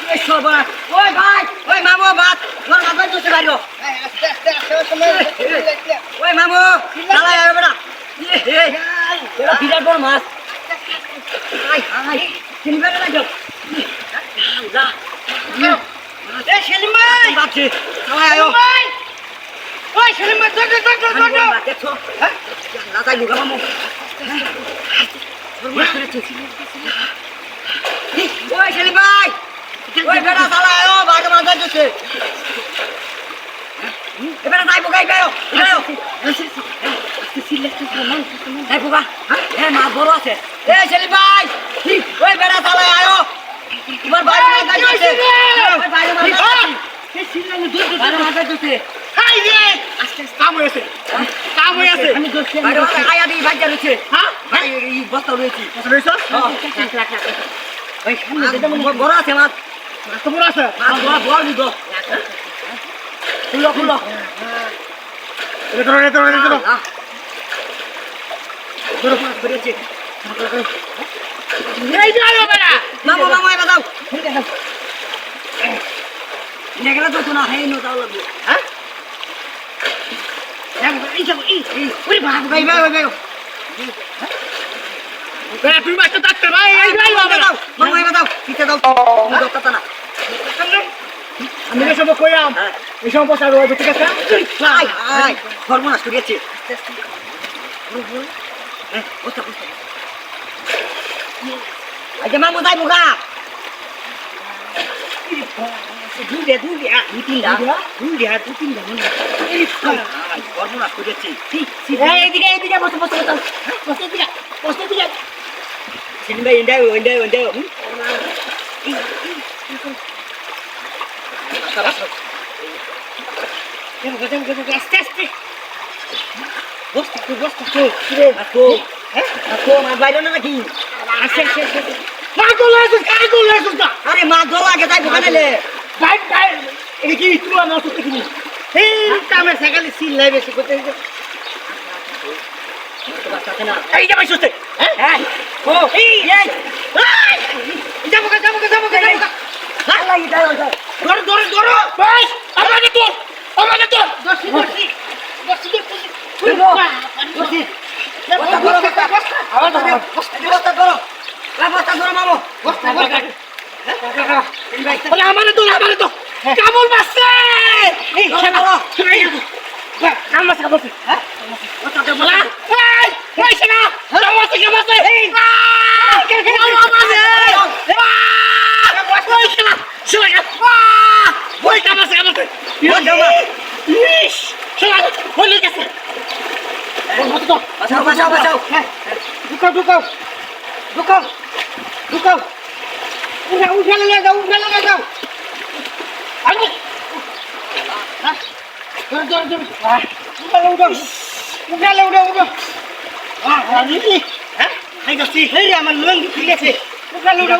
এই সর্বনাশ ওই ভাই ওই মামু ভাত তোর মাথায় দুসে বাইরো ওই মামু চালাই আয় বেটা এরা বিরাট বড় মাছ আই আই সিলভারে লাগো যা এ সেলিম ভাই বাচ্চি চালাই আয়ো ওই সেলিম ভাই ধর দেখছো হ্যাঁ না তাই লুকা মামু ওই সেলিম ভাই ওই বেটা চালাই আয়ো বাগে মাথায় দুসে এবারে যাইবো গাই গায়ো গায়ো এই বুবা হ্যাঁ মা বড় আছে এই সেলিম ভাই ওই বেড়া চালাই আয়ো তোমার বাইরে মাথা দিতে ওই বাইরে মাথা এই সিলানি দুধ বাইরে মাথা দিতে হাই রে আস্তে কাম হয়েছে আমি দোস্ত বাইরে আয়া দি বাজার হচ্ছে হ্যাঁ ভাই এই বস্তা রয়েছে হ্যাঁ ওই সামনে যেটা বড় আছে মাছ তো বড় আছে মাছ বড় দিদো খুলো এটা ধরো মাছ করেছে এই যাও বেটা মামু এটা দাও নেগলা তো না হেই নো দাও লাগবে হ্যাঁ এই যাও ওই ভাগ ভাই বেটা তুই মাছটা ডাকতে ভাই এই দাও মামু এটা দাও পিছে দাও তুমি দক্তা না আমি এসব কইরাম এসব বসা রো ঠিক আছে আই আই হরমোনাস করিয়েছে বসা আজকে মামু যাই বুগা দুই তিনটা মনে এই হরমোনাস করিয়েছে এইদিকে বসে সেলিম ভাই ইন্ডাও আস্তে বসতে কিরে আকো মা বাইরে না নাকি আস্তে মা গোলা আরে মা গোলা আগে যাইবো কানেলে ভাই এটা কি তুই না সুতে কি এই কামে সাইকেল সিল লাই বেশি করতে এই যে ভাই সুতে হ্যাঁ ও এই যাবো আল্লাহ ইদাও ধরো বাস আমাকে তো দর্শি বস্তা ধরো মামু বস্তা আমারে তো কামল মারছে এই কাম মারছে হ্যাঁ বস্তা দে বলা এই কইছ না মারছে এই বাঁচাও ঢুকাও উঠে নিয়ে যাও উঠো আমার লুঙ্গি ঠিক আছে উঠে